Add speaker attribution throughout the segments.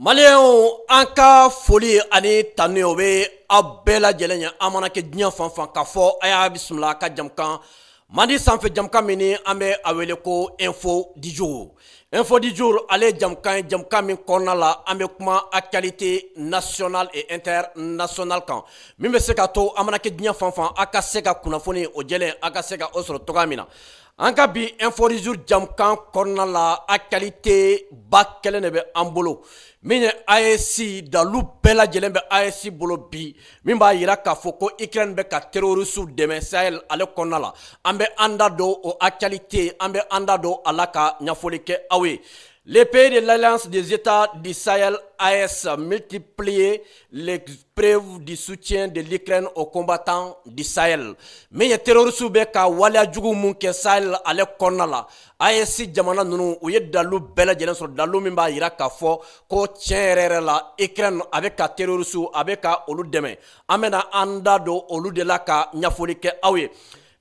Speaker 1: Malien anka foli ani tanu o be abela jelenya amana ke diɲɛ fanfan ka fɔ aya bismillah ka jamkan mandi sanfɛ jamkan mini ambe awele ko info du jour. Info du jour ale jamkan min kɔnɔna la ambe kuma actualité nationale et internationale kan min bɛ se ka to amana ke diɲɛ fanfan aka se ka kunnafoni o jɛlen aka se ka o sɔrɔ toga min na. An ka bi info du jour jamkan kɔnɔna la actualité ba kelen de bɛ an bolo. Min AEC dalu bɛɛ lajɛlen bɛ AEC bolo bi min b'a yira k'a fɔ ko Ukraine bɛ ka terroriste dɛmɛ Sahel ale kɔnɔna la an bɛ an da don o actualité an bɛ an da don a la ka ɲɛfɔli kɛ aw ye. Les pays de l'Alliance des États du Sahel AES multiplient les preuves du soutien de l'Ukraine aux combattants du Sahel. Mais les terroristes be ka waliya jugu mun kɛ Sahel ale kɔnɔna la AES jamana nunu u ye dalu bɛɛ lajɛlen sɔrɔ dalu min b'a yira k'a fɔ ko tiɲɛ yɛrɛ la Ukraine a bɛ ka terroristes a bɛ ka olu dɛmɛ. An bɛna an da don olu de la ka ɲɛfɔli kɛ aw ye.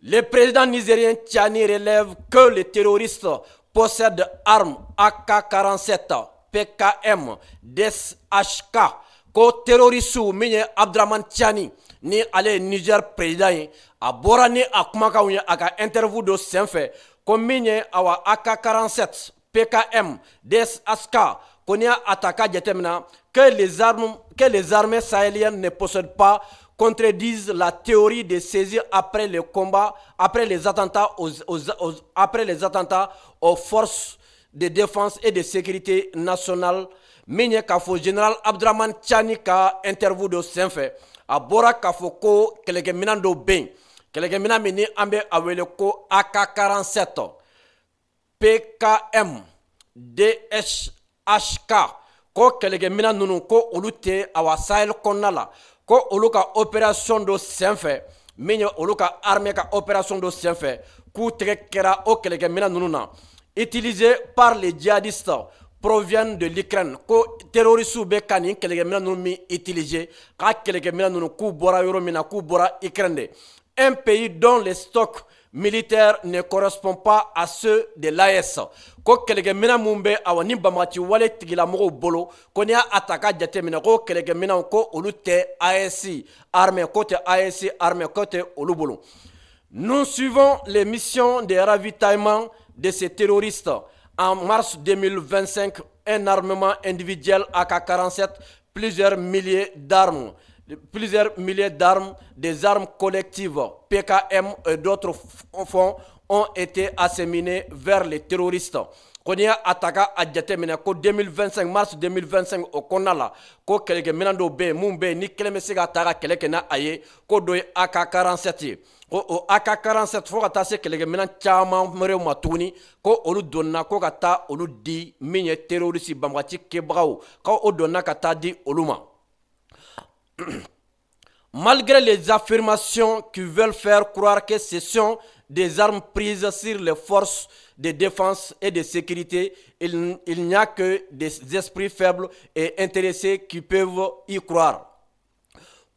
Speaker 1: Le président nigérien Tiani relève que les terroristes possède armes AK-47, PKM, DSHK, ko terroriste min ye Abdraman Tiani ni ale Niger président ye a bɔra ni a kumakanw ye a ka interview do senfɛ ko min ye awa AK-47, PKM, DSHK ko ni y'a ta ka jatemina que les armées sahéliennes ne possèdent pas contredisent la théorie de saisir après le combat, après les attentats aux forces de défense et de sécurité nationale. Minye kafo général Abdraman Tiani ka interview do senfɛ a bɔra k'a fɔ ko kɛlɛkɛminɛn dɔw bɛ yen kɛlɛkɛminɛn min ni an bɛ a wele ko AK-47, PKM, DSHK ko kɛlɛkɛminɛn ninnu ko olu tɛ awa Sahel kɔnɔna la ko olu ka opération do senfɛ min ye olu ka armée ka opération do senfɛ k'u tɛgɛ kɛra o kɛlɛkɛminɛn ninnu na utilisés par les djihadistes proviennent de l'Ukraine ko terroristes bɛ ka nin kɛlɛkɛminɛn ninnu min utiliser ka kɛlɛkɛminɛn ninnu k'u bɔra yɔrɔ min na k'u bɔra Ukraine de. Un pays dont les stocks militaires ne correspondent pas à ceux de l'AES ko kɛlɛkɛminɛn mun bɛ awa ni banbagaci wale tigilamɔgɔw bolo ko n'i y'a ta ka jateminɛ ko kɛlɛkɛminɛnw ko olu tɛ AES armée ko tɛ AES armée ko tɛ olu bolo. Nous suivons les missions de ravitaillement de ces terroristes. En mars 2025, un armement individuel AK-47, plusieurs milliers d'armes, des armes collectives, PKM et d'autres fonds ont été asséminés vers les terroristes. Konya ataka a jateminɛ ko 2025 mars 2025 o kɔnɔna la ko kɛlɛkɛminɛn dɔw bɛ yen mun bɛ yen ni kelen bɛ se ka taa ka kɛlɛ kɛ n'a ye ko dɔ ye AK-47 ye ko o AK-47 fo ka taa se kɛlɛkɛminɛn caman wɛrɛw ma tuguni ko olu donna ko ka taa olu di min ye terroriste banbagaci kɛbagaw ko o donna ka taa di olu ma. Malgré les affirmations qui veulent faire croire que ce sont des armes prises sur les forces de défense et de sécurité, il n'y a que des esprits faibles et intéressés qui peuvent y croire.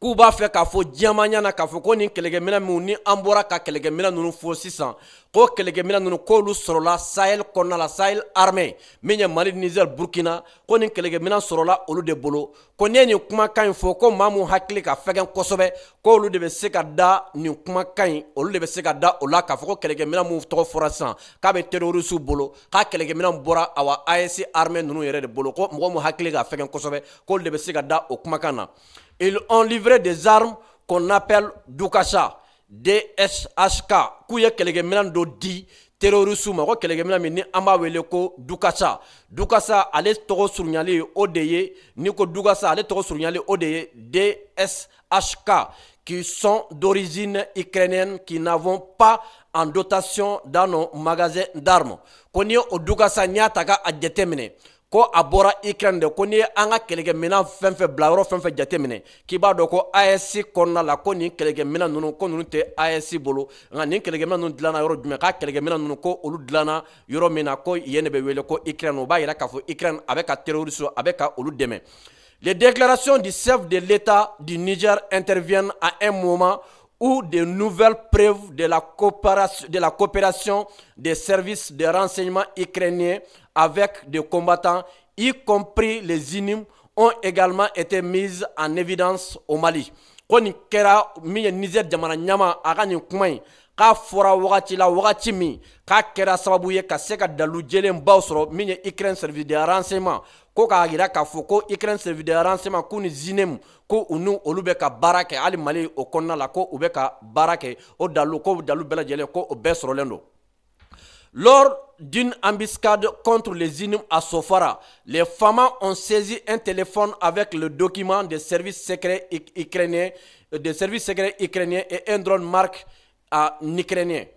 Speaker 1: Kuba fɛ k'a fɔ diɲɛma ɲana k'a fɔ ko nin kɛlɛkɛminɛn minnu ni an bɔra ka kɛlɛkɛminɛn ninnu fɔ sisan ko kɛlɛkɛminɛn ninnu k'olu sɔrɔla Sahel kɔnɔna la Sahel armée min ye Mali, Niger, Burkina ko nin kɛlɛkɛminɛn sɔrɔla olu de bolo ko n'i ye nin kumakan in fɔ ko maa mun hakili ka fɛgɛn kosɛbɛ ko olu de bɛ se ka da nin kumakan in olu de bɛ se ka da o la k'a fɔ ko kɛlɛkɛminɛn mun tɔgɔ fɔra sisan k'a bɛ terroristes bolo k'a kɛlɛkɛminɛn bɔra awa AES armée ninnu yɛrɛ de bolo ko mɔgɔ mun hakili ka fɛgɛn kosɛbɛ k'olu de bɛ se ka da o kumakan na. Ils ont livré des armes qu'on appelle Dukasha, DSHK, k'u ye kɛlɛkɛminɛn dɔ di terroristes ma ko kɛlɛkɛminɛn min ni an b'a wele ko Dukasha. Dukasha ale tɔgɔ surunyali o de ye ni ko Dukasha ale tɔgɔ surunyali o de ye DSHK qui sont d'origine ukrainienne qui n'avons pas en dotation dans nos magasins d'armes. Ko ni o Dukasha n'i y'a ta ka a jateminɛ ko a bɔra Ukraine de ko ni an ka kɛlɛkɛminɛn fɛn fɛn bila yɔrɔ fɛn fɛn jateminɛ k'i b'a dɔn ko AES kɔnɔna la ko nin kɛlɛkɛminɛn ninnu ko ninnu tɛ AES bolo nka nin kɛlɛkɛminɛn ninnu dilanna yɔrɔ jumɛn k'a kɛlɛkɛminɛn ninnu ko olu dilanna yɔrɔ min na ko yen de bɛ wele ko Ukraine o b'a yira k'a fɔ Ukraine a bɛ ka terroriste a bɛ ka olu dɛmɛ. Les déclarations du chef de l'État du Niger interviennent à un moment où de nouvelles preuves de la coopération des services de renseignement ukrainiens avec des combattants y compris les ZINIM, ont également été mises en évidence au Mali. Koni kera mi Niger jamana nyama aga ni kuma yi ka fora wagati la wagati mi ka kera sababu ye ka se ka dalu jelen baw sɔrɔ min ye Ukraine service de renseignement ko k'a yira k'a fɔ ko Ukraine service de renseignement k'u ni ZINEM ko u ni olu bɛ ka baara kɛ hali Mali o kɔnɔna la ko u bɛ ka baara kɛ o dalu ko dalu bɛɛ lajɛlen ko o bɛɛ sɔrɔlen don. Lors d'une embuscade contre les ZINIM à Sofara, les femmes ont saisi un téléphone avec le document des services secrets ukrainiens, et un drone marque ukrainien.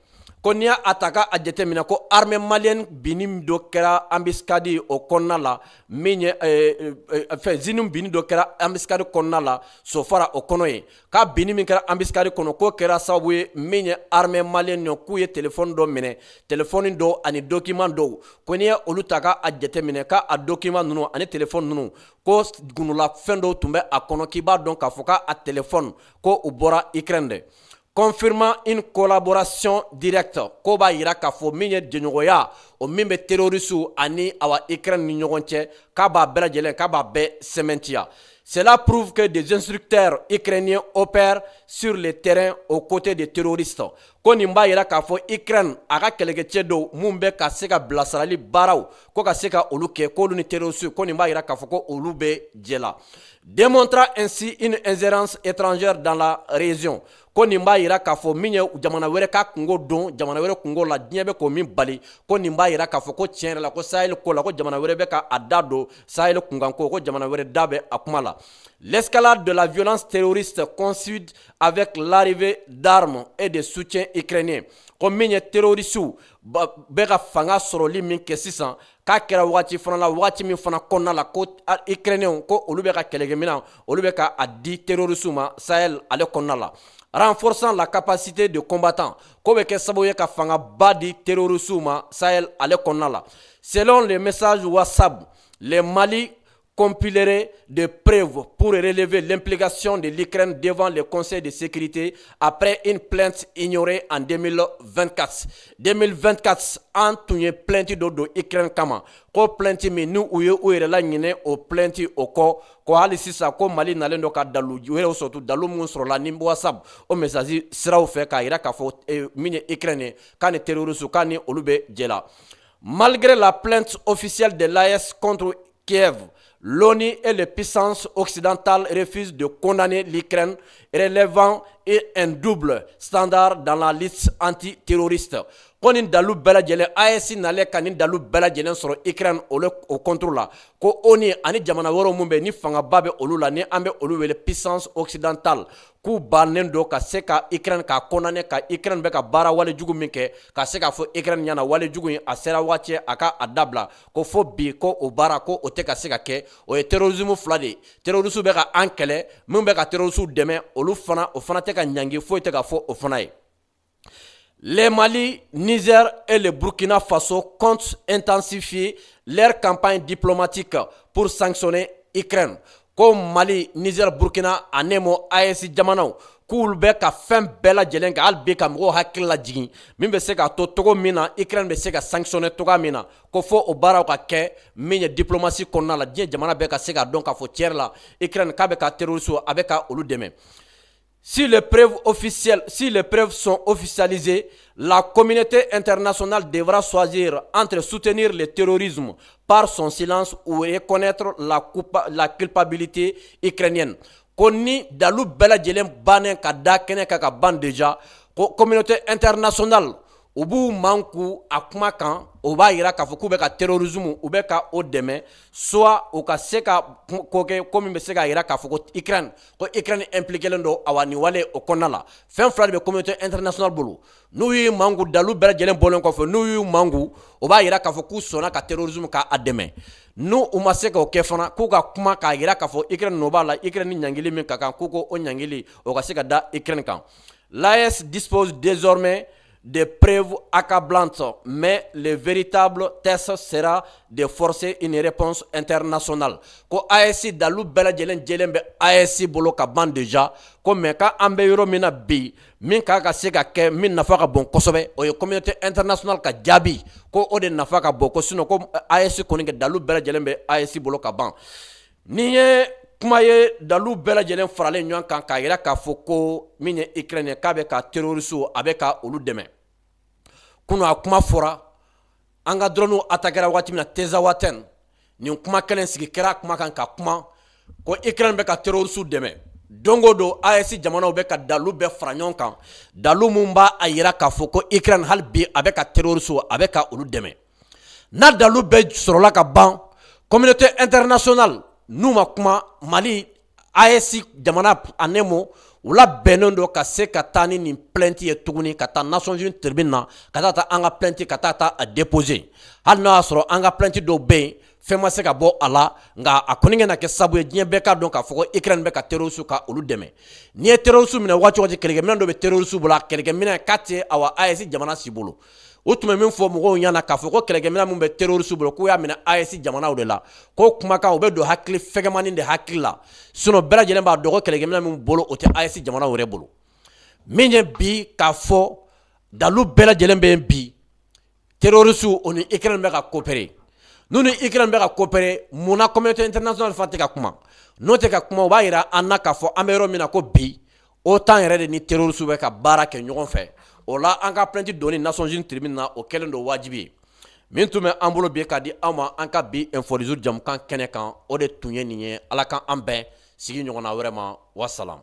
Speaker 1: Konya ataka a jateminɛ ko armée malienne binim do kɛra embuscade o kɔnɔna la min ye ZINIM bini do kɛra embuscade kɔnɔna la Sofara o kɔnɔ ye k'a bini min kɛra embuscade kɔnɔ k'o kɛra sababu ye min ye armée malienne ye k'u ye téléphone dɔ minɛ téléphone dɔ ani document dɔw ko n'i ye olu ta k'a jateminɛ k'a document ninnu ani téléphone ninnu ko gunula fɛn dɔw tun bɛ a kɔnɔ k'i b'a dɔn k'a fɔ k'a téléphone ko u bɔra Ukraine de. Confirmant une collaboration directe ko b'a yira k'a fɔ min ye jɛɲɔgɔnya o min bɛ terroriste ani awa Ukraine ni ɲɔgɔn cɛ k'a b'a bɛɛ lajɛlen k'a b'a bɛɛ sɛmɛntiya. Cela prouve que des instructeurs ukrainiens opèrent sur le terrain aux côtés des terroristes. Ko nin b'a yira k'a fɔ Ukraine a ka kɛlɛkɛcɛ dɔw mun bɛ ka se ka bilasirali baaraw ko ka se ka olu kɛ k'olu ni terroriste ko nin b'a yira k'a fɔ ko olu bɛ jɛ la. Démontrant ainsi une ingérence étrangère dans la région. Ko nin b'a yira k'a fɔ min ye jamana wɛrɛ ka kungo don jamana wɛrɛ kungo la diɲɛ bɛ k'o min bali ko nin b'a yira k'a fɔ ko tiɲɛ yɛrɛ la ko Sahel ko la ko jamana wɛrɛ bɛ ka a da don Sahel kunkan ko jamana wɛrɛ da bɛ a kuma la. L'escalade de la violence terroriste coïncide avec l'arrivée d'armes et de soutien ukrainien. Ko min ye terroriste bɛ ka fanga sɔrɔli min kɛ sisan k'a kɛra wagati fana la wagati min fana kɔnɔna la ko Ukrainiens ko olu bɛ ka kɛlɛkɛminɛn olu bɛ ka a di terroriste ma Sahel ale kɔnɔna la. Renforçant la capacité de combattants ko bɛ kɛ sababu ye ka fanga ba di terroriste ma Sahel ale kɔnɔna la. Selon les messages WhatsApp, les Mali compilerait des preuves pour relever l'implication de l'Ukraine devant le Conseil de sécurité après une plainte ignorée en 2024. 2024, en tout ye plainte de Ukraine kama. Ko plainte mi nu uye uyere la nyine o plainte oko ko hali sisa ko Mali nalendo ka dalu yere sotu dalu mun soro la nimbo WhatsApp o message siraw fe ka ira ka fo mine Ukraine kan terroriste kan olube jela. Malgré la plainte officielle de l'AS contre Kiev, l'ONU et les puissances occidentales refusent de condamner l'Ukraine, relevant un double standard dans la liste antiterroriste. Konin dalu bela jelen AES nale kanin dalu bela jelen soro Ukraine au contrôle la ko ONU ani jamana woro mumbe ni fanga babe olula ni ambe olu wele puissance occidentale ku banen do ka se ka Ukraine ka condamner ka Ukraine be ka bara wale jugu minke ka se ka fo Ukraine nyana wale jugu a sera wache aka adabla ko fo bi ko o bara ko o te ka se ka ke o e terrorisme flade terrorisme be ka ankele mun be ka terrorisme deme olu fana o fana te ka nyangi fo te ka fo o fana e. Les Mali, Niger et le Burkina Faso comptent intensifier leur campagne diplomatique pour sanctionner l'Ukraine. Comme Mali, Niger, Burkina, Anemo, AES, Jamanaw, k'ulu bɛ ka fɛn bɛɛ lajɛlen kɛ hali bi ka mɔgɔw hakili lajigin min bɛ se ka to togo min na Ukraine bɛ se ka sanctionner togoya min na ko fo o baaraw ka kɛ min ye diplomatie kɔnɔna la diɲɛ jamana bɛɛ ka se ka dɔn k'a fɔ tiɲɛ la Ukraine k'a bɛ ka terroriste a bɛ ka olu dɛmɛ. Si les preuves sont officialisées, la communauté internationale devra choisir entre soutenir le terrorisme par son silence ou reconnaître la culpabilité ukrainienne. Koni dalu bela jelen banen ka da kene ka ban deja ko communauté internationale u b'u manku a kuma kan o b'a yira k'a fɔ k'u bɛ ka terrorisme u bɛ ka o dɛmɛ soit u ka se ka ko kɛ ko min bɛ se k'a yira k'a fɔ ko Ukraine impliquelen don awa nin wale o kɔnɔna la fɛn fila de bɛ communauté internationale bolo n'u y'u manku dalu bɛɛ lajɛlen bɔlen kɔfɛ n'u y'u manku o b'a yira k'a fɔ k'u sɔnna ka terrorisme k'a dɛmɛ n'u u ma se k'o kɛ fana k'u ka kuma k'a yira k'a fɔ Ukraine nɔ b'a la Ukraine ni ɲangili min ka kan k'u ko o ɲangili o ka se ka da Ukraine kan. L'AES dispose désormais des preuves accablantes, mais le véritable test sera de forcer une réponse internationale. Ko AES dalu bela jelen be AES bolo ka ban déjà ko mais ka ambe yoro mina bi min ka ka se ka kɛ min nafa ka bon kosɛbɛ o ye communauté internationale ka jaabi ko o de nafa ka bon ko sinon ko AES kɔni kɛ dalu bela jelen be AES bolo ka ban ni ye kuma ye dalu bɛɛ lajɛlen faralen ɲɔgɔn kan k'a yira k'a fɔ ko min ye Ukraine k'a bɛ ka terroriste a bɛ ka olu dɛmɛ kunu a kuma fɔra an ka drone attaquera waati min na Tezawaten nin kuma kelen sigi kɛra kuma kan ka kuma ko Ukraine bɛ ka terroriste dɛmɛ don o don AES jamanaw bɛ ka dalu bɛɛ fara ɲɔgɔn kan dalu mun b'a yira k'a fɔ ko Ukraine hali bi a bɛ ka terroriste a bɛ ka olu dɛmɛ n'a dalu bɛɛ sɔrɔla ka ban communauté internationale n'u ma kuma Mali AES jamana anemo wala bɛnnen don ka se ka taa ni nin plainte ye tuguni ka taa Nations Unies tribunal na ka taa an ka plainte ka taa a déposer hali n'a y'a sɔrɔ an ka plainte dɔw bɛ yen fɛn ma se ka bɔ a la nka a kɔni kana kɛ sababu ye diɲɛ bɛɛ ka dɔn k'a fɔ ko Ukraine bɛ ka terroriste ka olu dɛmɛ n'i ye terroriste minɛ waati o waati kɛlɛkɛminɛn dɔ bɛ terroriste bolo a kɛlɛkɛminɛn k'a tɛ awa AES jamana si bolo o tun bɛ min fɔ mɔgɔw ɲɛna k'a fɔ ko kɛlɛkɛminɛn min bɛ terroriste bolo k'u y'a minɛ AES jamanaw de la ko kumakan o bɛ don hakili fɛgɛmani de hakili la sinon bɛɛ lajɛlen b'a dɔn ko kɛlɛkɛminɛn min bolo o tɛ AES jamanaw yɛrɛ bolo min ye bi k'a fɔ dalu bɛɛ lajɛlen bɛ bi terroriste o ni Ukraine bɛ ka coopérer n'u ni Ukraine bɛ ka coopérer munna communauté internationale fa tɛ ka kuma n'o tɛ ka kuma o b'a yira an na k'a fɔ an bɛ yɔrɔ min na ko bi OTAN yɛrɛ de ni terroriste bɛ ka baara kɛ ɲɔgɔn fɛ o la an ka plainte donni Nations Unies tribunal na o kɛlen don wajibi ye min tun bɛ an bolo bi ka di aw ma an ka bi info du jour jamukan kɛnɛ kan o de tun ye nin ye ala kan an bɛn sigi ɲɔgɔnna wɛrɛ ma wasalam